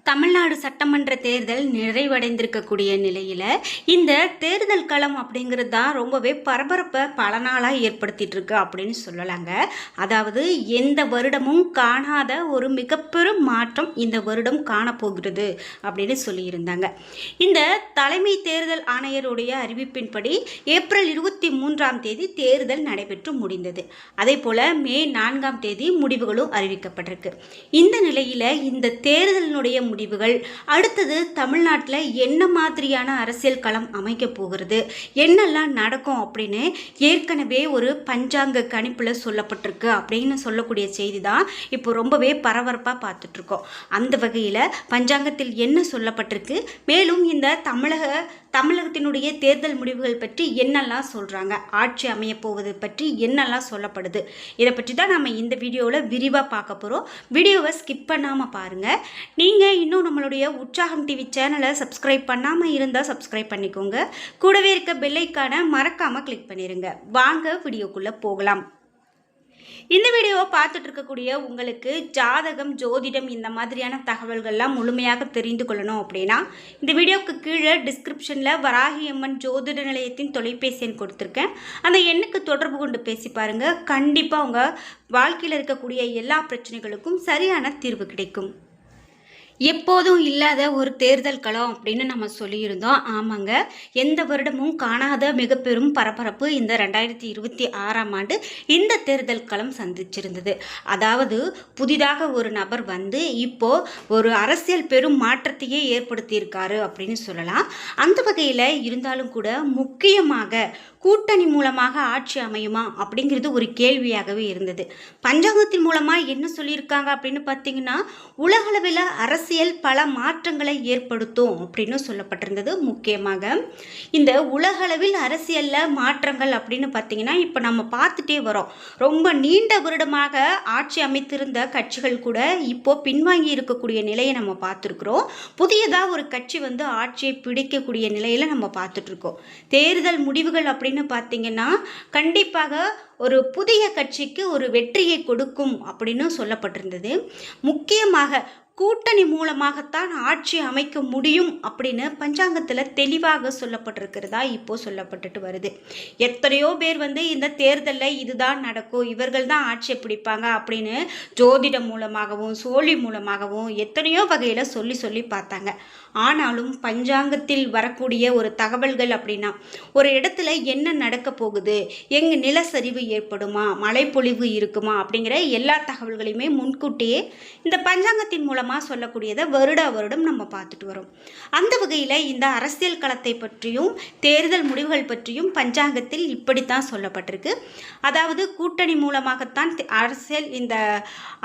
தமிழ்நாடு சட்டமன்ற தேர்தல் நிறைவடைந்திருக்கக்கூடிய நிலையில் இந்த தேர்தல் களம் அப்படிங்கிறது தான் ரொம்பவே பரபரப்பை பல நாளாக ஏற்படுத்திட்டு இருக்கு அப்படின்னு சொல்லலாங்க. அதாவது எந்த வருடமும் காணாத ஒரு மிகப்பெரும் மாற்றம் இந்த வருடம் காணப்போகிறது அப்படின்னு சொல்லியிருந்தாங்க. இந்த தலைமை தேர்தல் ஆணையருடைய அறிவிப்பின்படி ஏப்ரல் 23ஆம் தேதி தேர்தல் நடைபெற்று முடிந்தது. அதே போல் மே 4ஆம் தேதி முடிவுகளும் அறிவிக்கப்பட்டிருக்கு. இந்த நிலையில் இந்த தேர்தலினுடைய முடிவுகள் அடுத்தது தமிழ்நாட்டில் என்ன மாதிரியான அரசியல் களம் அமைக்க போகிறது, என்னெல்லாம் நடக்கும் அப்படின்னு ஏற்கனவே ஒரு பஞ்சாங்க கணிப்பில் சொல்லப்பட்டிருக்கு அப்படின்னு சொல்லக்கூடிய செய்தி தான் இப்போ ரொம்பவே பரபரப்பாக பார்த்துட்ருக்கோம். அந்த வகையில் பஞ்சாங்கத்தில் என்ன சொல்லப்பட்டிருக்கு, மேலும் இந்த தமிழகத்தினுடைய தேர்தல் முடிவுகள் பற்றி என்னெல்லாம் சொல்கிறாங்க, ஆட்சி அமைய போவது பற்றி என்னெல்லாம் சொல்லப்படுது, இதை பற்றி தான் நம்ம இந்த வீடியோவில் விரிவாக பார்க்க போகிறோம். வீடியோவை ஸ்கிப் பண்ணாமல் பாருங்கள். நீங்கள் இன்னும் நம்மளுடைய உற்சாகம் டிவி சேனலை சப்ஸ்கிரைப் பண்ணாமல் இருந்தால் சப்ஸ்கிரைப் பண்ணிக்கோங்க. கூடவே இருக்க பெல் ஐகானை மறக்காமல் கிளிக் பண்ணிடுங்க. வாங்க வீடியோக்குள்ளே போகலாம். இந்த வீடியோவை பார்த்துட்டு இருக்கக்கூடிய உங்களுக்கு ஜாதகம், ஜோதிடம் இந்த மாதிரியான தகவல்கள்லாம் முழுமையாக தெரிந்து கொள்ளணும் அப்படின்னா இந்த வீடியோவுக்கு கீழே டிஸ்கிரிப்ஷனில் வராகியம்மன் ஜோதிட நிலையத்தின் தொலைபேசி எண் கொடுத்துருக்கேன். அந்த எண்ணுக்கு தொடர்பு கொண்டு பேசி பாருங்கள். கண்டிப்பாக உங்கள் வாழ்க்கையில் இருக்கக்கூடிய எல்லா பிரச்சனைகளுக்கும் சரியான தீர்வு கிடைக்கும். எப்போதும் இல்லாத ஒரு தேர்தல் களம் அப்படின்னு நம்ம சொல்லியிருந்தோம். ஆமாங்க, எந்த வருடமும் காணாத மிக பெரும் பரபரப்பு இந்த 2026ஆம் ஆண்டு இந்த தேர்தல் களம் சந்திச்சிருந்தது. அதாவது புதிதாக ஒரு நபர் வந்து இப்போ ஒரு அரசியல் பெரும் மாற்றத்தையே ஏற்படுத்தியிருக்காரு அப்படின்னு சொல்லலாம். அந்த வகையில் இருந்தாலும் கூட முக்கியமாக கூட்டணி மூலமாக ஆட்சி அமையுமா அப்படிங்கிறது ஒரு கேள்வியாகவே இருந்தது. பஞ்சாங்கத்தின் மூலமாக என்ன சொல்லியிருக்காங்க அப்படின்னு பார்த்தீங்கன்னா, உலகளவில் அரசியல் பல மாற்றங்களை ஏற்படுத்தும் அப்படின்னு சொல்லப்பட்டிருந்தது. முக்கியமாக இந்த உலகளவில் அரசியலில் மாற்றங்கள் அப்படின்னு பார்த்தீங்கன்னா இப்போ நம்ம பார்த்துட்டே வரோம். ரொம்ப நீண்ட வருடமாக ஆட்சி அமைத்திருந்த கட்சிகள் கூட இப்போ பின்வாங்கி இருக்கக்கூடிய நிலையை நம்ம பார்த்துருக்குறோம். புதியதாக ஒரு கட்சி வந்து ஆட்சியை பிடிக்கக்கூடிய நிலையில் நம்ம பார்த்துட்ருக்கோம். தேர்தல் முடிவுகள் அப்படின்னு பார்த்தீங்கன்னா கண்டிப்பாக ஒரு புதிய கட்சிக்கு ஒரு வெற்றியை கொடுக்கும் அப்படின்னு சொல்லப்பட்டிருந்தது. முக்கியமாக கூட்டணி மூலமாகத்தான் ஆட்சி அமைக்க முடியும் அப்படின்னு பஞ்சாங்கத்தில் தெளிவாக சொல்லப்பட்டிருக்கிறதா இப்போ சொல்லப்பட்டுட்டு வருது. எத்தனையோ பேர் வந்து இந்த தேர்தலில் இதுதான் நடக்கும், இவர்கள் தான் ஆட்சியை பிடிப்பாங்க அப்படின்னு ஜோதிடம் மூலமாகவும் சோழி மூலமாகவும் எத்தனையோ வகையில் சொல்லி பார்த்தாங்க. ஆனாலும் பஞ்சாங்கத்தில் வரக்கூடிய ஒரு தகவல்கள் அப்படின்னா ஒரு இடத்துல என்ன நடக்க போகுது, எங்கே நிலச்சரிவு ஏற்படுமா, மழைப்பொழிவு இருக்குமா அப்படிங்கிற எல்லா தகவல்களையுமே முன்கூட்டியே இந்த பஞ்சாங்கத்தின் மூலமாக சொல்லக்கூடியதை வருடம் நம்ம பார்த்துட்டு வரோம். அந்த வகையில் இந்த அரசியல் களத்தை பற்றியும் தேர்தல் முடிவுகள் பற்றியும் பஞ்சாங்கத்தில் இப்படித்தான் சொல்லப்பட்டிருக்கு. அதாவது கூட்டணி மூலமாகத்தான் அரசியல் இந்த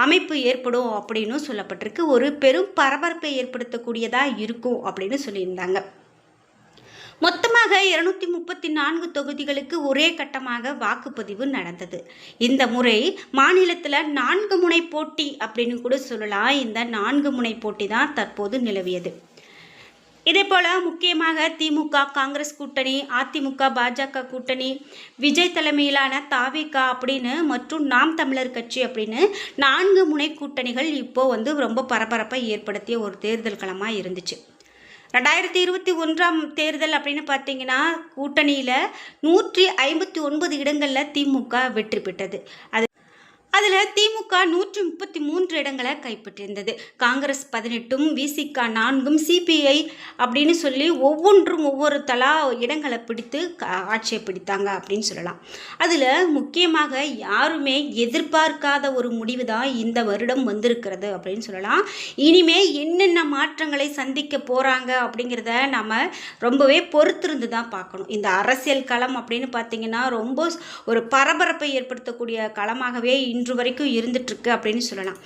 அமைப்பு ஏற்படும் அப்படின்னு சொல்லப்பட்டிருக்கு. ஒரு பெரும் பரபரப்பை ஏற்படுத்தக்கூடியதாக இருக்கும் அப்படின்னு சொல்லியிருந்தாங்க. மொத்தமாக 234 தொகுதிகளுக்கு ஒரே கட்டமாக வாக்குப்பதிவு நடந்தது. இந்த முறை மாநிலத்தில் 4 முனை போட்டி அப்படின்னு கூட சொல்லலாம். இந்த 4 முனை போட்டி தான் தற்போது நிலவியது. இதே போல் முக்கியமாக திமுக, காங்கிரஸ் கூட்டணி, அதிமுக, பாஜக கூட்டணி, விஜய் தலைமையிலான தாவேக அப்படின்னு மற்றும் நாம் தமிழர் கட்சி அப்படின்னு 4 முனை கூட்டணிகள் இப்போது வந்து ரொம்ப பரபரப்பை ஏற்படுத்திய ஒரு தேர்தல் களமாக இருந்துச்சு. 2021ஆம் தேர்தல் அப்படின்னு பார்த்தீங்கன்னா கூட்டணியில் 159 இடங்களில் திமுக வெற்றி பெற்றது. அதில் திமுக 133 இடங்களை கைப்பற்றியிருந்தது. காங்கிரஸ் 18, விசிக 4, சிபிஐ அப்படின்னு சொல்லி ஒவ்வொன்றும் ஒவ்வொரு தலா இடங்களை பிடித்து ஆட்சியை பிடித்தாங்க அப்படின்னு சொல்லலாம். அதில் முக்கியமாக யாருமே எதிர்பார்க்காத ஒரு முடிவு தான் இந்த வருடம் வந்திருக்கிறது அப்படின்னு சொல்லலாம். இனிமே என்னென்ன மாற்றங்களை சந்திக்க போகிறாங்க அப்படிங்கிறத நம்ம ரொம்பவே பொறுத்திருந்து தான் பார்க்கணும். இந்த அரசியல் களம் அப்படின்னு பார்த்தீங்கன்னா ரொம்ப ஒரு பரபரப்பை ஏற்படுத்தக்கூடிய களமாகவே இன்று வரைக்கும் இருந்துட்டுருக்கு அப்படின்னு சொல்லலாம்.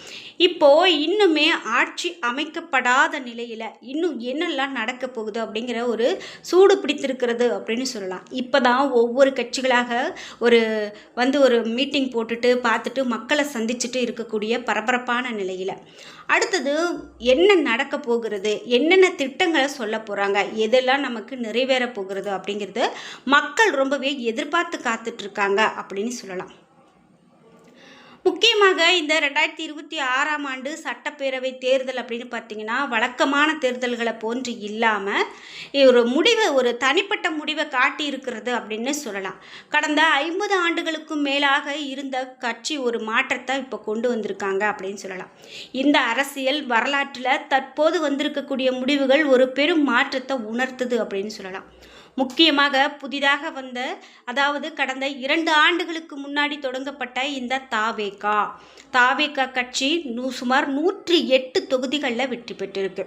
இப்போது இன்னுமே ஆட்சி அமைக்கப்படாத நிலையில் இன்னும் என்னெல்லாம் நடக்க போகுது அப்படிங்கிற ஒரு சூடு பிடித்திருக்கிறது அப்படின்னு சொல்லலாம். இப்போ தான் ஒவ்வொரு கட்சிகளாக ஒரு மீட்டிங் போட்டுட்டு பார்த்துட்டு மக்களை சந்திச்சுட்டு இருக்கக்கூடிய பரபரப்பான நிலையில் அடுத்தது என்ன நடக்க போகிறது, என்னென்ன திட்டங்களை சொல்ல போகிறாங்க, எதெல்லாம் நமக்கு நிறைவேற போகிறது அப்படிங்கிறது மக்கள் ரொம்பவே எதிர்பார்த்து காத்துட்ருக்காங்க அப்படின்னு சொல்லலாம். முக்கியமாக இந்த 2026ஆம் ஆண்டு சட்டப்பேரவை தேர்தல் அப்படின்னு பார்த்தீங்கன்னா, வழக்கமான தேர்தல்களை போன்று இல்லாமல் ஒரு தனிப்பட்ட முடிவை காட்டியிருக்கிறது அப்படின்னு சொல்லலாம். கடந்த 50 ஆண்டுகளுக்கும் மேலாக இருந்த கட்சி ஒரு மாற்றத்தை இப்போ கொண்டு வந்திருக்காங்க அப்படின்னு சொல்லலாம். இந்த அரசியல் வரலாற்றில் தற்போது வந்திருக்கக்கூடிய முடிவுகள் ஒரு பெரும் மாற்றத்தை உணர்த்துது அப்படின்னு சொல்லலாம். முக்கியமாக புதிதாக அதாவது கடந்த 2 ஆண்டுகளுக்கு முன்னாடி தொடங்கப்பட்ட இந்த தாவேகா கட்சி சுமார் 108 தொகுதிகளில் வெற்றி பெற்றிருக்கு.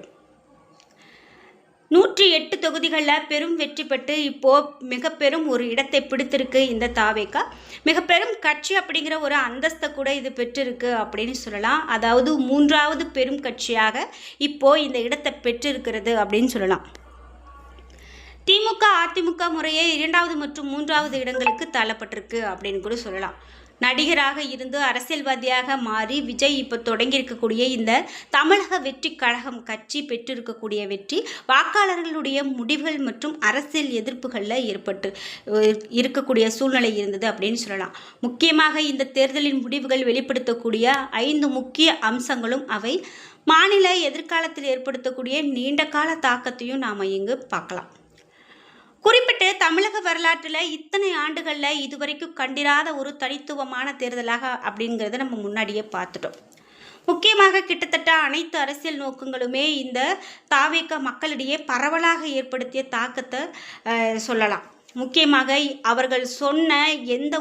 108 தொகுதிகளில் பெரும் வெற்றி பெற்று இப்போது மிக பெரும் ஒரு இடத்தை பிடித்திருக்கு. இந்த தாவேகா மிக பெரும் கட்சி அப்படிங்கிற ஒரு அந்தஸ்தை கூட இது பெற்றிருக்கு அப்படின்னு சொல்லலாம். அதாவது 3வது பெரும் கட்சியாக இப்போது இந்த இடத்தை பெற்றிருக்கிறது அப்படின்னு சொல்லலாம். திமுக அதிமுக முறையே 2வது மற்றும் 3வது இடங்களுக்கு தள்ளப்பட்டிருக்கு அப்படின்னு கூட சொல்லலாம். நடிகராக இருந்து அரசியல்வாதியாக மாறி விஜய் இப்போ தொடங்கியிருக்கக்கூடிய இந்த தமிழக வெற்றி கழகம் கட்சி பெற்றிருக்கக்கூடிய வெற்றி வாக்காளர்களுடைய முடிவுகள் மற்றும் அரசியல் எதிர்ப்புகளில் ஏற்பட்டு இருக்கக்கூடிய சூழ்நிலை இருந்தது அப்படின்னு சொல்லலாம். முக்கியமாக இந்த தேர்தலின் முடிவுகள் வெளிப்படுத்தக்கூடிய 5 முக்கிய அம்சங்களும் அவை மாநில எதிர்காலத்தில் ஏற்படுத்தக்கூடிய நீண்ட கால தாக்கத்தையும் நாம் இங்கு பார்க்கலாம். குறிப்பிட்டு தமிழக வரலாற்றில் இத்தனை ஆண்டுகளில் இதுவரைக்கும் கண்டிராத ஒரு தனித்துவமான தேர்தலாக அப்படிங்கிறத நம்ம முன்னாடியே பார்த்துட்டோம். முக்கியமாக கிட்டத்தட்ட அனைத்து அரசியல் நோக்கங்களுமே இந்த தாவேகா மக்களிடையே பரவலாக ஏற்படுத்திய தாக்கத்தை சொல்லலாம். முக்கியமாக அவர்கள் சொன்ன எந்த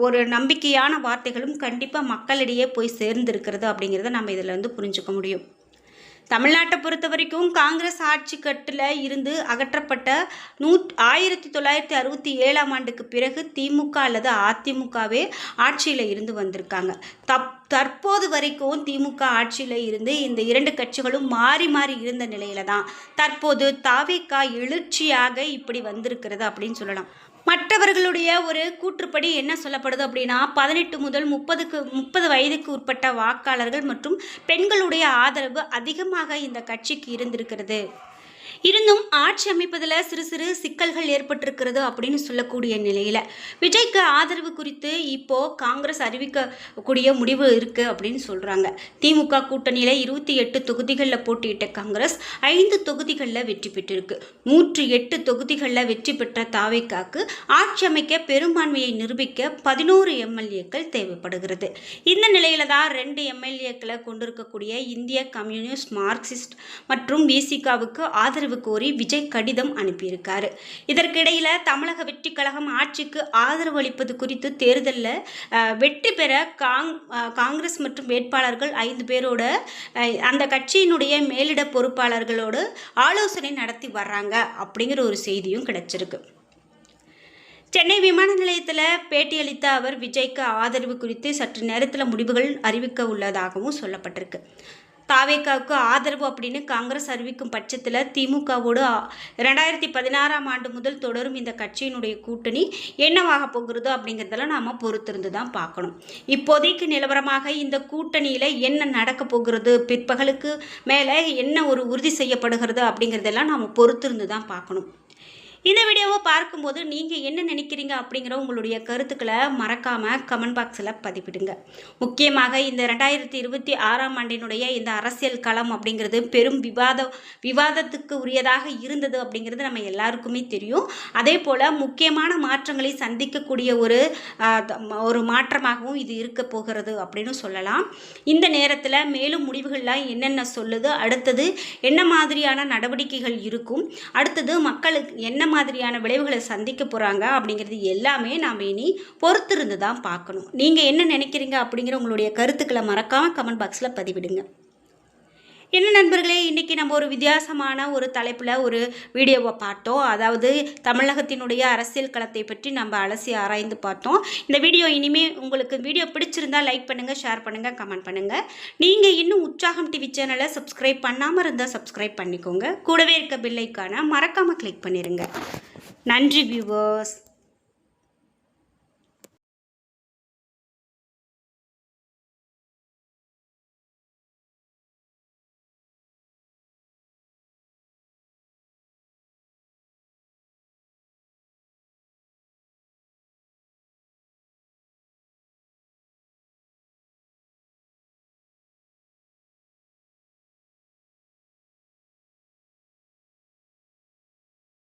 ஒரு நம்பிக்கையான வார்த்தைகளும் கண்டிப்பாக மக்களிடையே போய் சேர்ந்திருக்கிறது அப்படிங்கிறத நம்ம இதில் புரிஞ்சுக்க முடியும். தமிழ்நாட்டை பொறுத்த வரைக்கும் காங்கிரஸ் ஆட்சி கட்டில் இருந்து அகற்றப்பட்ட 1967ஆம் ஆண்டுக்கு பிறகு திமுக அல்லது அதிமுகவே ஆட்சியில் இருந்து வந்திருக்காங்க. தற்போது வரைக்கும் திமுக ஆட்சியில் இருந்து இந்த 2 கட்சிகளும் மாறி மாறி இருந்த நிலையில தான் தற்போது தாவேகா எழுச்சியாக இப்படி வந்திருக்கிறது அப்படின்னு சொல்லலாம். மற்றவர்களுடைய ஒரு கூற்றுப்படி என்ன சொல்லப்படுது அப்படின்னா, 18 முதல் 30 வயதுக்கு உட்பட்ட வாக்காளர்கள் மற்றும் பெண்களுடைய ஆதரவு அதிகமாக இந்த கட்சிக்கு இருந்திருக்கிறது. இருந்தும் ஆட்சி அமைப்பதில் சிறு சிறு சிக்கல்கள் ஏற்பட்டிருக்கிறது அப்படின்னு சொல்லக்கூடிய நிலையில் விஜய்க்கு ஆதரவு குறித்து இப்போது காங்கிரஸ் அறிவிக்கக்கூடிய முடிவு இருக்குது அப்படின்னு சொல்கிறாங்க. திமுக கூட்டணியில் 28 தொகுதிகளில் போட்டியிட்ட காங்கிரஸ் 5 தொகுதிகளில் வெற்றி பெற்றிருக்கு. 108 தொகுதிகளில் வெற்றி பெற்ற தாவேகாக்கு ஆட்சி அமைக்க பெரும்பான்மையை நிரூபிக்க 11 எம்எல்ஏக்கள் தேவைப்படுகிறது. இந்த நிலையில தான் 2 எம்எல்ஏக்களை கொண்டிருக்கக்கூடிய இந்திய கம்யூனிஸ்ட், மார்க்சிஸ்ட் மற்றும் விசிகாவுக்கு ஆதரவு கோரி விஜய் கடிதம் அனுப்பியிருக்காரு. இதற்கிடையில தமிழக வெற்றி கழகம் ஆட்சிக்கு ஆதரவு அளிப்பது குறித்து தேர்தலில் வெற்றி பெற காங்கிரஸ் மற்றும் வேட்பாளர்கள் 5 பேரோட அந்த கட்சியினுடைய மேலிட பொறுப்பாளர்களோடு ஆலோசனை நடத்தி வர்றாங்க அப்படிங்கிற ஒரு செய்தியும் கிடைச்சிருக்கு. சென்னை விமான நிலையத்தில் பேட்டியளித்த அவர் விஜய்க்கு ஆதரவு குறித்து சற்று நேரத்தில் முடிவுகள் அறிவிக்க உள்ளதாகவும் சொல்லப்பட்டிருக்கு. தாவேகாவுக்கு ஆதரவு அப்படின்னு காங்கிரஸ் அறிவிக்கும் பட்சத்தில் திமுகவோடு 2016ஆம் ஆண்டு முதல் தொடரும் இந்த கட்சியினுடைய கூட்டணி என்னவாக போகிறதோ அப்படிங்கிறதெல்லாம் நாம் பொறுத்திருந்து தான் பார்க்கணும். இப்போதைக்கு நிலவரமாக இந்த கூட்டணியில் என்ன நடக்க போகிறது, பிற்பகலுக்கு மேலே என்ன ஒரு உறுதி செய்யப்படுகிறது அப்படிங்கிறதெல்லாம் நாம் பொறுத்திருந்து தான் பார்க்கணும். இந்த வீடியோவை பார்க்கும்போது நீங்கள் என்ன நினைக்கிறீங்க அப்படிங்கிற உங்களுடைய கருத்துக்களை மறக்காமல் கமெண்ட் பாக்ஸில் பதிவிடுங்க. முக்கியமாக இந்த 2026ஆம் ஆண்டினுடைய இந்த அரசியல் களம் அப்படிங்கிறது பெரும் விவாதத்துக்கு உரியதாக இருந்தது அப்படிங்கிறது நம்ம எல்லாருக்குமே தெரியும். அதே போல் முக்கியமான மாற்றங்களை சந்திக்கக்கூடிய ஒரு மாற்றமாகவும் இது இருக்க போகிறது அப்படின்னு சொல்லலாம். இந்த நேரத்தில் மேலும் முடிவுகள்லாம் என்னென்ன சொல்லுது, அடுத்தது என்ன மாதிரியான நடவடிக்கைகள் இருக்கும், அடுத்தது மக்களுக்கு என்ன மாதிரியான விளைவுகளை சந்திக்க போகிறாங்க அப்படிங்கிறது எல்லாமே நாம் இனி பொறுத்திருந்து தான் பார்க்கணும். நீங்கள் என்ன நினைக்கிறீங்க அப்படிங்கிற உங்களுடைய கருத்துக்களை மறக்காமல் கமெண்ட் பாக்ஸில் பதிவிடுங்க. என்ன நண்பர்களே, இன்றைக்கி நம்ம ஒரு வித்தியாசமான ஒரு தலைப்பில் ஒரு வீடியோவை பார்த்தோம். அதாவது தமிழகத்தினுடைய அரசியல் களத்தை பற்றி நம்ம அலசி ஆராய்ந்து பார்த்தோம். இந்த வீடியோ இனிமேல் உங்களுக்கு வீடியோ பிடிச்சிருந்தால் லைக் பண்ணுங்கள், ஷேர் பண்ணுங்கள், கமெண்ட் பண்ணுங்கள். நீங்கள் இன்னும் உற்சாகம் டிவி சேனலை சப்ஸ்கிரைப் பண்ணாமல் இருந்தால் சப்ஸ்கிரைப் பண்ணிக்கோங்க. கூடவே இருக்க பெல் ஐக்கானை மறக்காமல் கிளிக் பண்ணிடுங்க. நன்றி வியூவர்ஸ்.